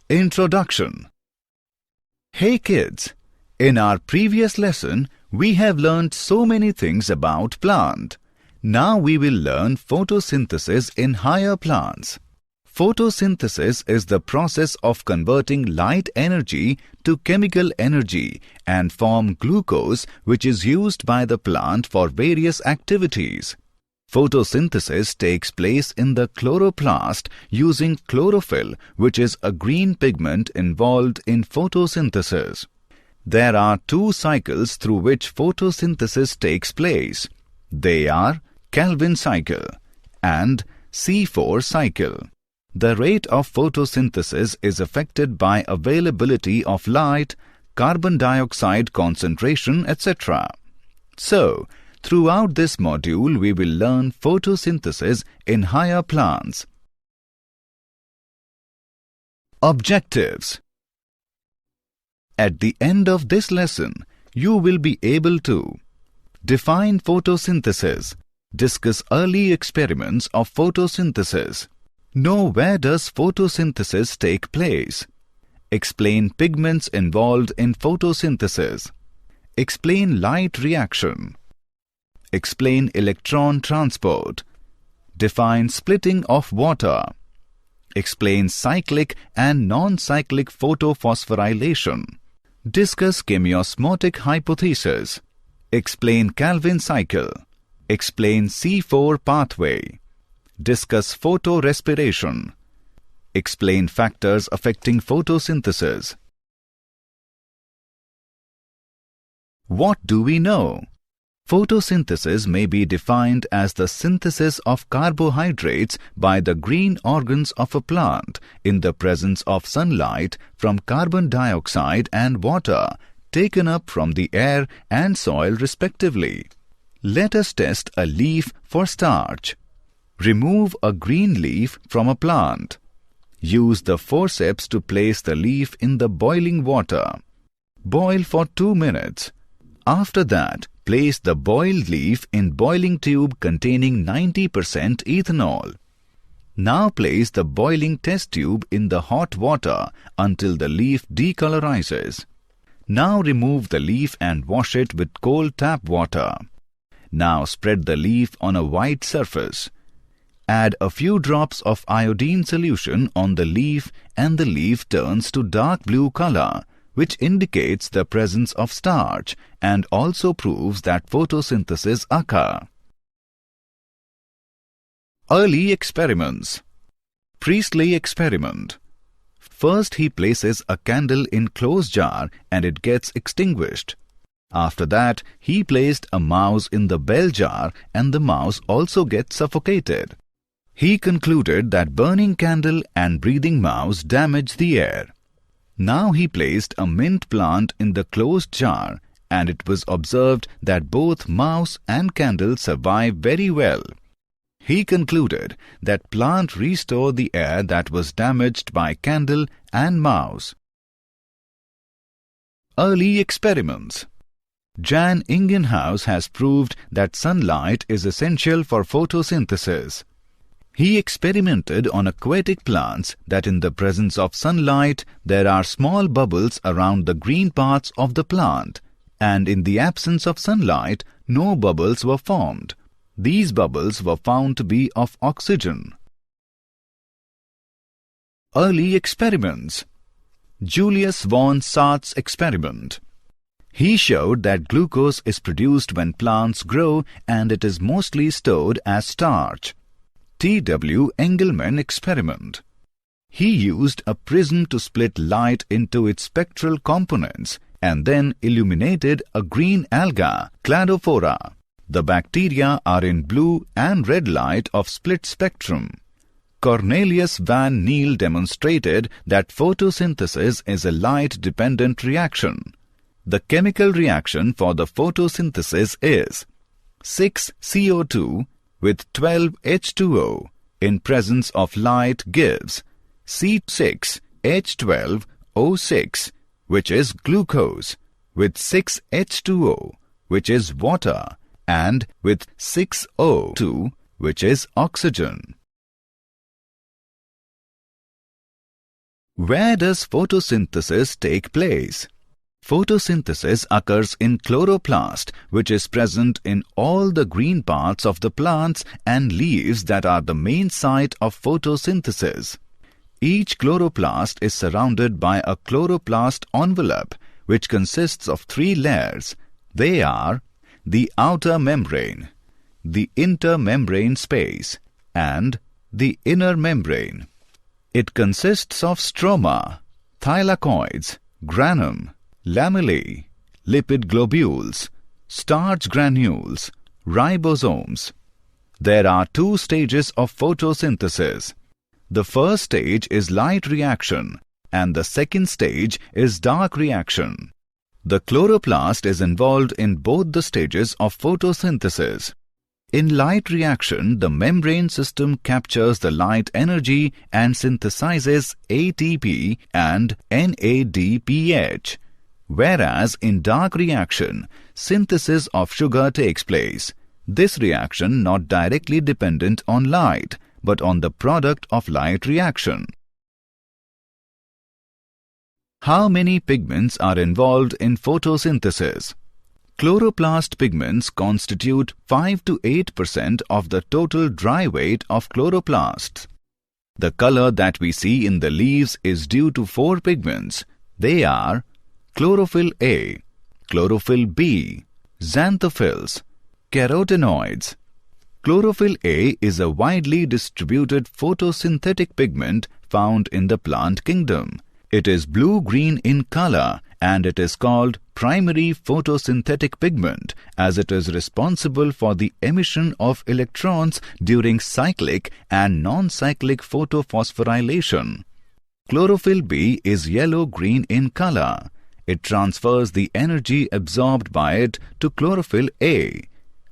Introduction. Hey kids, in our previous lesson, we have learned so many things about plant. Now we will learn photosynthesis in higher plants. Photosynthesis is the process of converting light energy to chemical energy and form glucose, which is used by the plant for various activities. Photosynthesis takes place in the chloroplast using chlorophyll, which is a green pigment involved in photosynthesis. There are two cycles through which photosynthesis takes place. They are Calvin cycle and C4 cycle. The rate of photosynthesis is affected by availability of light, carbon dioxide concentration, etc. So, throughout this module, we will learn photosynthesis in higher plants. Objectives. At the end of this lesson, you will be able to define photosynthesis, discuss early experiments of photosynthesis, know where does photosynthesis take place, explain pigments involved in photosynthesis, explain light reaction, explain electron transport, define splitting of water, explain cyclic and non-cyclic photophosphorylation, discuss chemiosmotic hypothesis, explain Calvin cycle, explain C4 pathway, discuss photorespiration, explain factors affecting photosynthesis. What do we know? Photosynthesis may be defined as the synthesis of carbohydrates by the green organs of a plant in the presence of sunlight from carbon dioxide and water taken up from the air and soil respectively. Let us test a leaf for starch. Remove a green leaf from a plant. Use the forceps to place the leaf in the boiling water. Boil for 2 minutes. After that, place the boiled leaf in boiling tube containing 90% ethanol. Now place the boiling test tube in the hot water until the leaf decolorizes. Now remove the leaf and wash it with cold tap water. Now spread the leaf on a white surface. Add a few drops of iodine solution on the leaf and the leaf turns to dark blue color, which indicates the presence of starch and also proves that photosynthesis occurs. Early experiments. Priestley experiment. First he places a candle in closed jar and it gets extinguished. After that, he placed a mouse in the bell jar and the mouse also gets suffocated. He concluded that burning candle and breathing mouse damage the air. Now he placed a mint plant in the closed jar and it was observed that both mouse and candle survive very well. He concluded that plant restore the air that was damaged by candle and mouse. Early experiments. Jan Ingenhouse has proved that sunlight is essential for photosynthesis. He experimented on aquatic plants that in the presence of sunlight there are small bubbles around the green parts of the plant, and in the absence of sunlight no bubbles were formed. These bubbles were found to be of oxygen. Early experiments. Julius von Saat's experiment. He showed that glucose is produced when plants grow and it is mostly stored as starch. T.W. Engelmann experiment. He used a prism to split light into its spectral components and then illuminated a green alga, Cladophora. The bacteria are in blue and red light of split spectrum. Cornelius van Niel demonstrated that photosynthesis is a light-dependent reaction. The chemical reaction for the photosynthesis is 6CO2 with 12 H2O in presence of light gives C6H12O6, which is glucose, with 6 H2O, which is water, and with 6O2, which is oxygen. Where does photosynthesis take place? Photosynthesis occurs in chloroplast, which is present in all the green parts of the plants and leaves that are the main site of photosynthesis. Each chloroplast is surrounded by a chloroplast envelope, which consists of 3 layers. They are the outer membrane, the intermembrane space, and the inner membrane. It consists of stroma, thylakoids, granum, lamellae, lipid globules, starch granules, ribosomes. There are 2 stages of photosynthesis. The first stage is light reaction and the second stage is dark reaction. The chloroplast is involved in both the stages of photosynthesis. In light reaction, the membrane system captures the light energy and synthesizes ATP and NADPH. Whereas in dark reaction, synthesis of sugar takes place. This reaction not directly dependent on light, but on the product of light reaction. How many pigments are involved in photosynthesis? Chloroplast pigments constitute 5 to 8% of the total dry weight of chloroplasts. The color that we see in the leaves is due to 4 pigments. They are chlorophyll A, chlorophyll B, xanthophylls, carotenoids. Chlorophyll A is a widely distributed photosynthetic pigment found in the plant kingdom. It is blue-green in color and it is called primary photosynthetic pigment as it is responsible for the emission of electrons during cyclic and non-cyclic photophosphorylation. Chlorophyll B is yellow-green in color. It transfers the energy absorbed by it to chlorophyll A.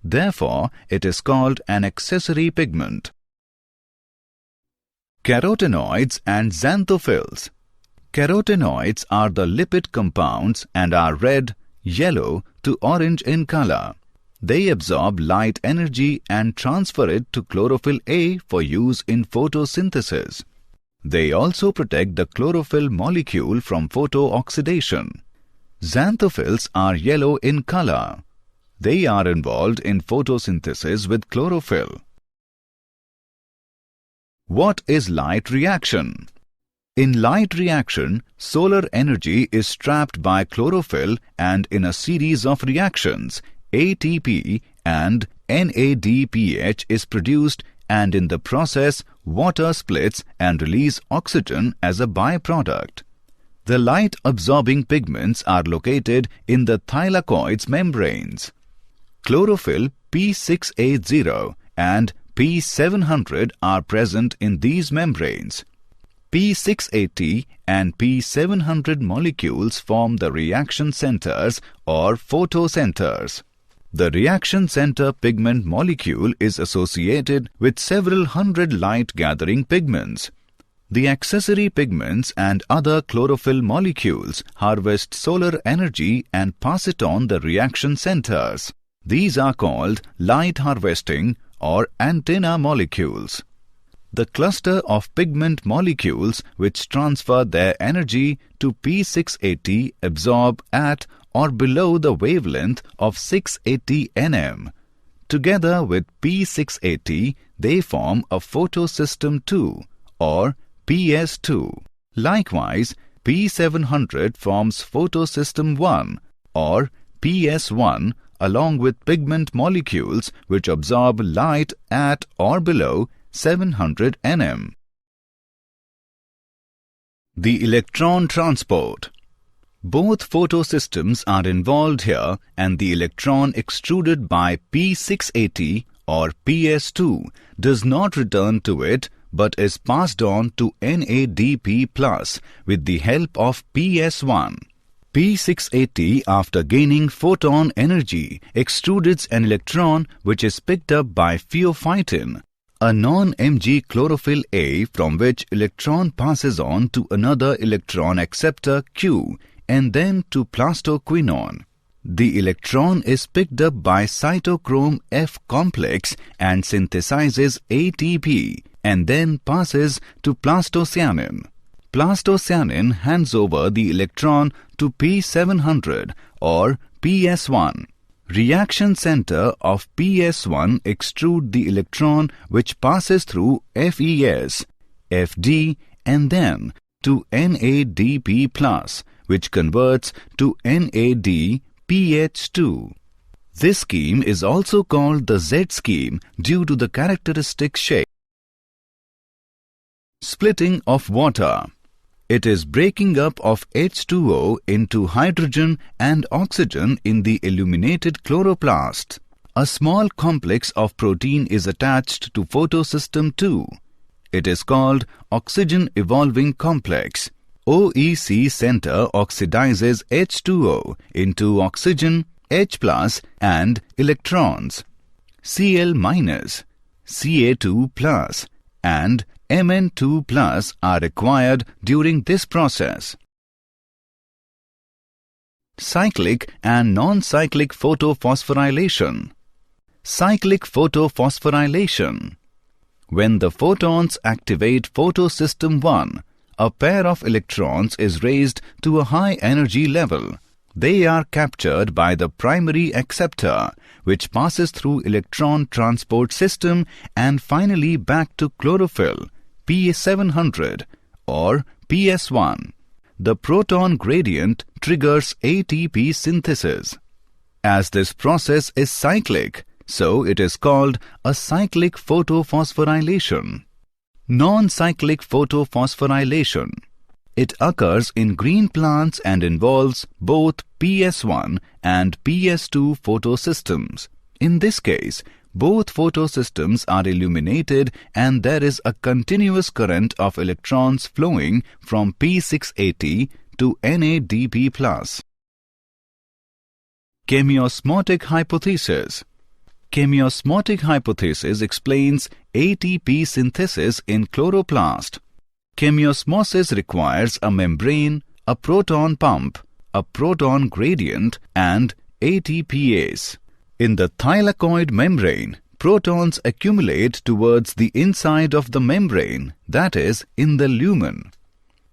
Therefore, it is called an accessory pigment. Carotenoids and xanthophylls. Carotenoids are the lipid compounds and are red, yellow to orange in color. They absorb light energy and transfer it to chlorophyll A for use in photosynthesis. They also protect the chlorophyll molecule from photooxidation. Xanthophylls are yellow in color. They are involved in photosynthesis with chlorophyll. What is light reaction? In light reaction, solar energy is trapped by chlorophyll and in a series of reactions, ATP and NADPH is produced and in the process, water splits and release oxygen as a byproduct. The light-absorbing pigments are located in the thylakoids membranes. Chlorophyll P680 and P700 are present in these membranes. P680 and P700 molecules form the reaction centers or photocenters. The reaction center pigment molecule is associated with several hundred light-gathering pigments. The accessory pigments and other chlorophyll molecules harvest solar energy and pass it on the reaction centers. These are called light harvesting or antenna molecules. The cluster of pigment molecules which transfer their energy to P680 absorb at or below the wavelength of 680 nm. Together with P680, they form a photosystem 2 or PS2. Likewise, P700 forms photosystem 1 or PS1 along with pigment molecules which absorb light at or below 700 nm. The electron transport. Both photosystems are involved here and the electron extruded by P680 or PS2 does not return to it but is passed on to NADP+ with the help of PS1. P680 after gaining photon energy extrudes an electron which is picked up by pheophytin, a non-Mg chlorophyll A from which electron passes on to another electron acceptor Q and then to plastoquinone. The electron is picked up by cytochrome F complex and synthesizes ATP and then passes to plastocyanin. plastocyanin hands over the electron to P700 or PS1. Reaction center of PS1 extrude the electron which passes through FES, FD and then to NADP+, which converts to NADPH2. This scheme is also called the Z scheme due to the characteristic shape. Splitting of water. It is breaking up of H2O into hydrogen and oxygen in the illuminated chloroplast. A small complex of protein is attached to photosystem 2. It is called oxygen evolving complex. OEC center oxidizes H2O into oxygen, H+, and electrons. Cl-, Ca2+, and Mn2+ are required during this process. Cyclic and non-cyclic photophosphorylation. Cyclic photophosphorylation. When the photons activate photosystem 1, a pair of electrons is raised to a high energy level. They are captured by the primary acceptor, which passes through electron transport system and finally back to chlorophyll, P700 or PS1. The proton gradient triggers ATP synthesis. As this process is cyclic, so it is called a cyclic photophosphorylation. Non-cyclic photophosphorylation. It occurs in green plants and involves both PS1 and PS2 photosystems. In this case, both photosystems are illuminated and there is a continuous current of electrons flowing from P680 to NADP+. Chemiosmotic hypothesis. Chemiosmotic hypothesis explains ATP synthesis in chloroplast. Chemiosmosis requires a membrane, a proton pump, a proton gradient and ATPase. In the thylakoid membrane, protons accumulate towards the inside of the membrane, that is, in the lumen.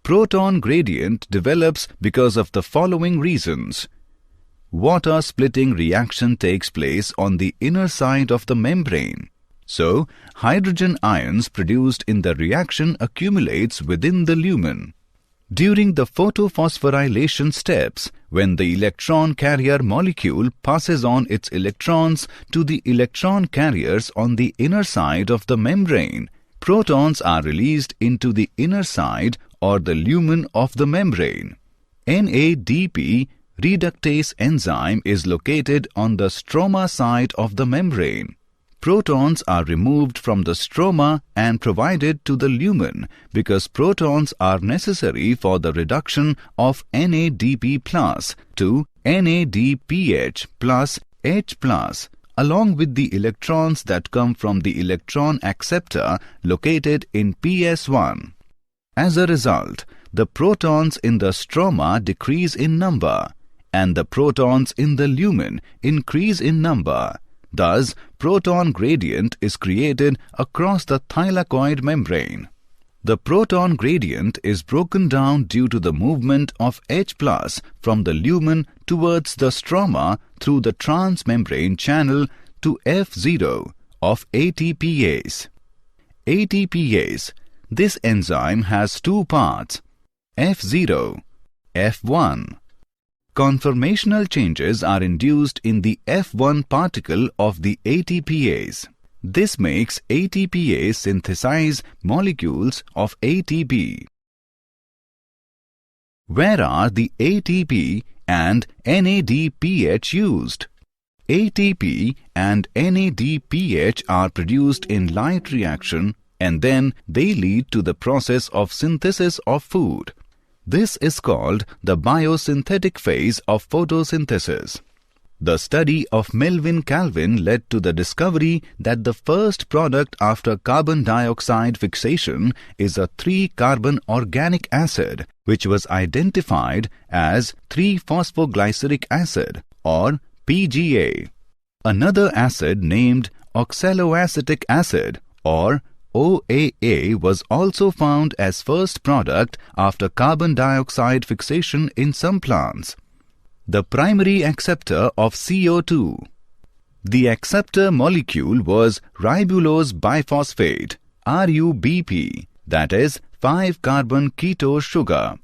Proton gradient develops because of the following reasons. Water splitting reaction takes place on the inner side of the membrane. So, hydrogen ions produced in the reaction accumulates within the lumen. During the photophosphorylation steps, when the electron carrier molecule passes on its electrons to the electron carriers on the inner side of the membrane, protons are released into the inner side or the lumen of the membrane. NADP reductase enzyme is located on the stroma side of the membrane. Protons are removed from the stroma and provided to the lumen because protons are necessary for the reduction of NADP+ to NADPH plus H+, along with the electrons that come from the electron acceptor located in PS1. As a result, the protons in the stroma decrease in number and the protons in the lumen increase in number. Thus, proton gradient is created across the thylakoid membrane. The proton gradient is broken down due to the movement of H+ from the lumen towards the stroma through the transmembrane channel to F0 of ATPase. ATPase. This enzyme has two parts, F0, F1. Conformational changes are induced in the F1 particle of the ATPase. This makes ATPase synthesize molecules of ATP. Where are the ATP and NADPH used? ATP and NADPH are produced in light reaction and then they lead to the process of synthesis of food. This is called the biosynthetic phase of photosynthesis. The study of Melvin Calvin led to the discovery that the first product after carbon dioxide fixation is a 3-carbon organic acid, which was identified as 3-phosphoglyceric acid or PGA. Another acid named oxaloacetic acid or OAA was also found as first product after carbon dioxide fixation in some plants. The primary acceptor of CO2. The acceptor molecule was ribulose biphosphate, RUBP, that is 5-carbon ketose sugar.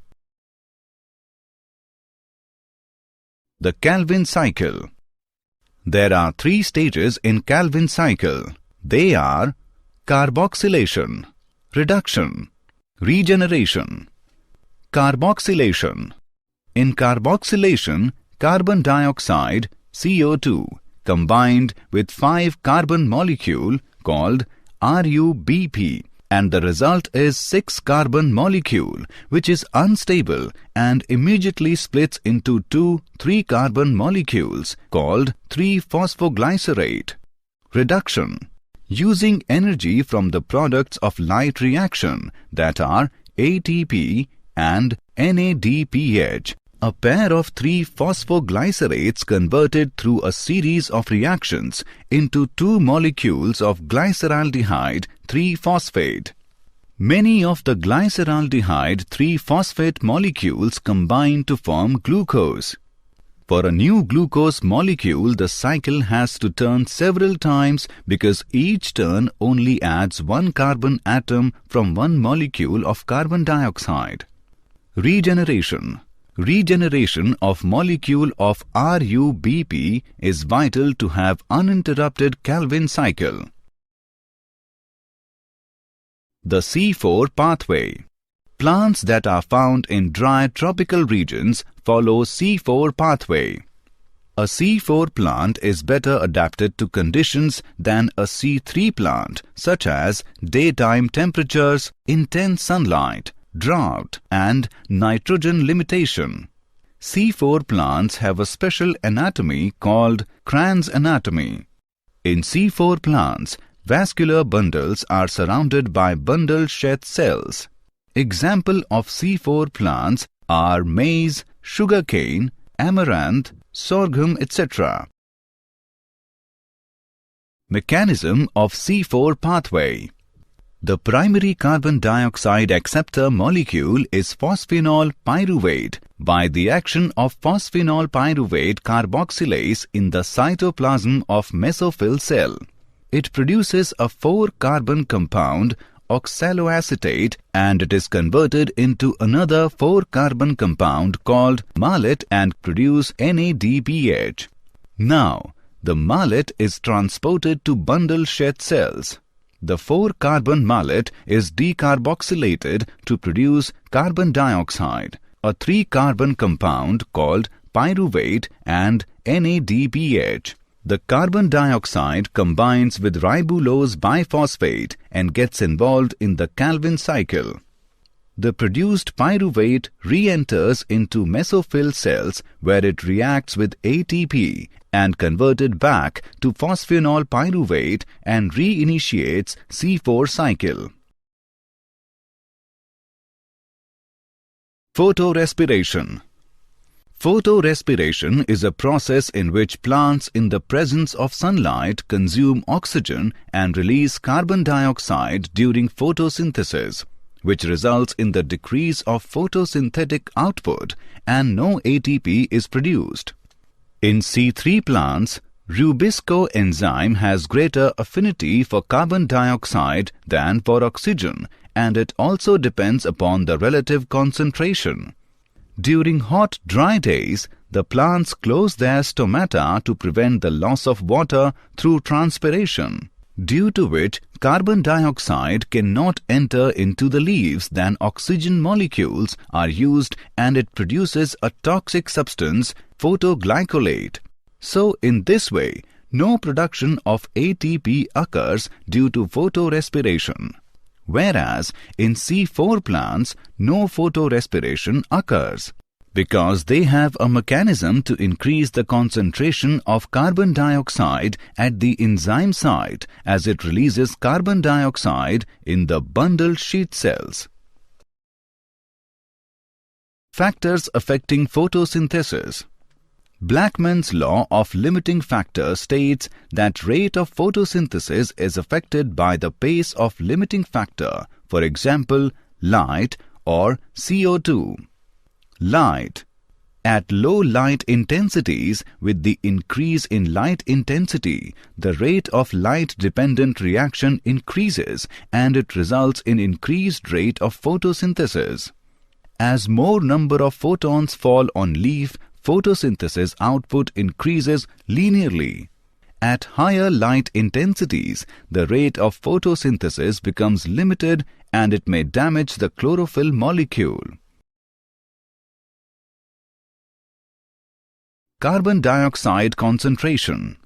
The Calvin cycle. There are 3 stages in Calvin cycle. They are carboxylation, reduction, regeneration. Carboxylation. In carboxylation, carbon dioxide, CO2, combined with 5-carbon molecule called RUBP, and the result is 6-carbon molecule, which is unstable and immediately splits into 2 3-carbon molecules called 3-phosphoglycerate. Reduction. Using energy from the products of light reaction, that are ATP and NADPH, a pair of 3-phosphoglycerates converted through a series of reactions into 2 molecules of glyceraldehyde 3-phosphate. Many of the glyceraldehyde 3-phosphate molecules combine to form glucose. For a new glucose molecule, the cycle has to turn several times because each turn only adds 1 carbon atom from 1 molecule of carbon dioxide. Regeneration. Regeneration of molecule of RUBP is vital to have uninterrupted Calvin cycle. The C4 pathway. Plants that are found in dry tropical regions follow C4 pathway. A C4 plant is better adapted to conditions than a C3 plant, such as daytime temperatures, intense sunlight, drought, and nitrogen limitation. C4 plants have a special anatomy called Cran's anatomy. In C4 plants, vascular bundles are surrounded by bundle-sheath cells. Example of C4 plants are maize, sugarcane, amaranth, sorghum, etc. Mechanism of C4 pathway. The primary carbon dioxide acceptor molecule is phosphenol pyruvate by the action of phosphenol pyruvate carboxylase in the cytoplasm of mesophyll cell. It produces a 4-carbon compound oxaloacetate and it is converted into another 4-carbon compound called malate and produce NADPH. Now, the malate is transported to bundle-sheath cells. The 4-carbon malate is decarboxylated to produce carbon dioxide, a 3-carbon compound called pyruvate and NADPH. The carbon dioxide combines with ribulose biphosphate and gets involved in the Calvin cycle. The produced pyruvate re-enters into mesophyll cells where it reacts with ATP and converted back to phosphenol pyruvate and reinitiates C4 cycle. Photorespiration. Photorespiration is a process in which plants in the presence of sunlight consume oxygen and release carbon dioxide during photosynthesis, which results in the decrease of photosynthetic output and no ATP is produced. In C3 plants, Rubisco enzyme has greater affinity for carbon dioxide than for oxygen, and it also depends upon the relative concentration. During hot, dry days, the plants close their stomata to prevent the loss of water through transpiration, due to which carbon dioxide cannot enter into the leaves than oxygen molecules are used and it produces a toxic substance, photoglycolate. So, in this way, no production of ATP occurs due to photorespiration. Whereas in C4 plants, no photorespiration occurs because they have a mechanism to increase the concentration of carbon dioxide at the enzyme site as it releases carbon dioxide in the bundle sheath cells. Factors affecting photosynthesis. Blackman's law of limiting factor states that rate of photosynthesis is affected by the pace of limiting factor, for example, light or CO2. Light. At low light intensities, with the increase in light intensity, the rate of light-dependent reaction increases and it results in increased rate of photosynthesis. As more number of photons fall on leaf, photosynthesis output increases linearly. At higher light intensities, the rate of photosynthesis becomes limited and it may damage the chlorophyll molecule. Carbon dioxide concentration.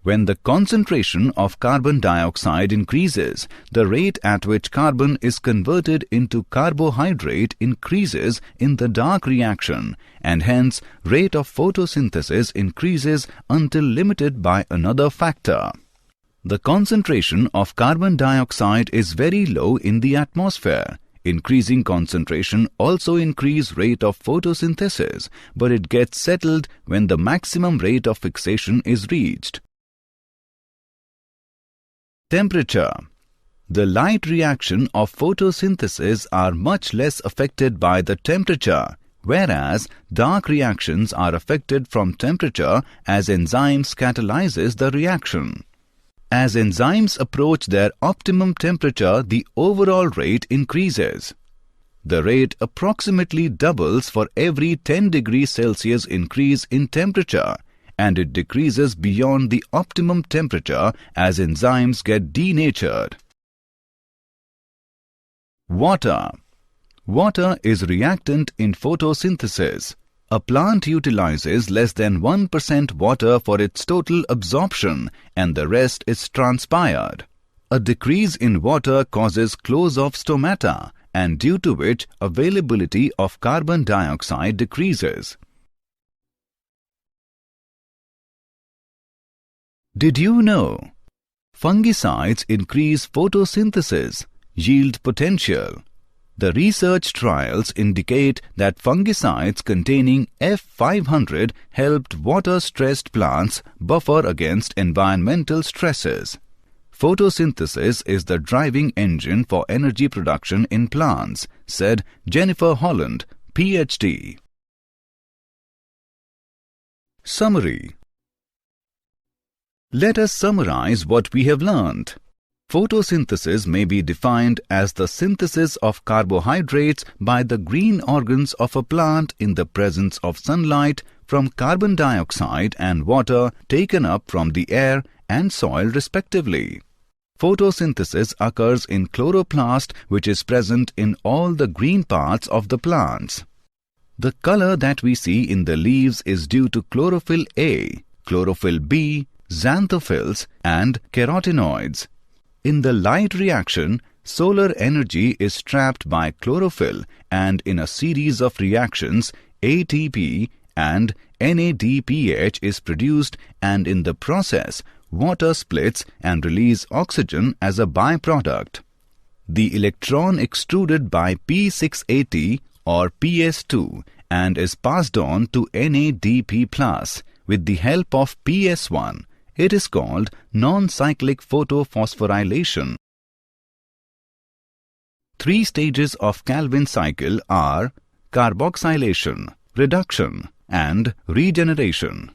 When the concentration of carbon dioxide increases, the rate at which carbon is converted into carbohydrate increases in the dark reaction, and hence rate of photosynthesis increases until limited by another factor. The concentration of carbon dioxide is very low in the atmosphere. Increasing concentration also increase rate of photosynthesis, but it gets settled when the maximum rate of fixation is reached. Temperature. The light reaction of photosynthesis are much less affected by the temperature, whereas dark reactions are affected from temperature as enzymes catalyzes the reaction. As enzymes approach their optimum temperature, the overall rate increases. The rate approximately doubles for every 10 degrees Celsius increase in temperature, and it decreases beyond the optimum temperature as enzymes get denatured. Water. Water is reactant in photosynthesis. A plant utilizes less than 1% water for its total absorption and the rest is transpired. A decrease in water causes close of stomata, and due to which availability of carbon dioxide decreases. Did you know? Fungicides increase photosynthesis, yield potential. The research trials indicate that fungicides containing F500 helped water-stressed plants buffer against environmental stresses. Photosynthesis is the driving engine for energy production in plants, said Jennifer Holland, PhD. Summary. Let us summarize what we have learned. Photosynthesis may be defined as the synthesis of carbohydrates by the green organs of a plant in the presence of sunlight from carbon dioxide and water taken up from the air and soil respectively. Photosynthesis occurs in chloroplast, which is present in all the green parts of the plants. The color that we see in the leaves is due to chlorophyll A, chlorophyll B, xanthophylls and carotenoids. In the light reaction, solar energy is trapped by chlorophyll and in a series of reactions, ATP and NADPH is produced, and in the process, water splits and release oxygen as a byproduct. The electron extruded by P680 or PS2 and is passed on to NADP+ with the help of PS1. It is called non-cyclic photophosphorylation. 3 stages of Calvin cycle are carboxylation, reduction, and regeneration.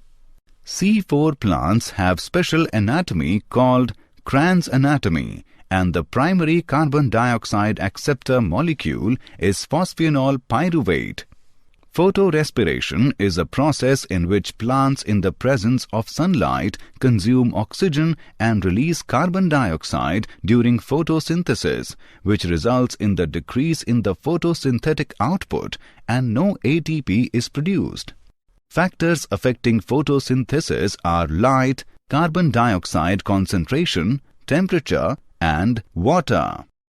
C4 plants have special anatomy called Cran's anatomy, and the primary carbon dioxide acceptor molecule is phosphenol pyruvate. Photorespiration is a process in which plants in the presence of sunlight consume oxygen and release carbon dioxide during photosynthesis, which results in the decrease in the photosynthetic output and no ATP is produced. Factors affecting photosynthesis are light, carbon dioxide concentration, temperature, and water.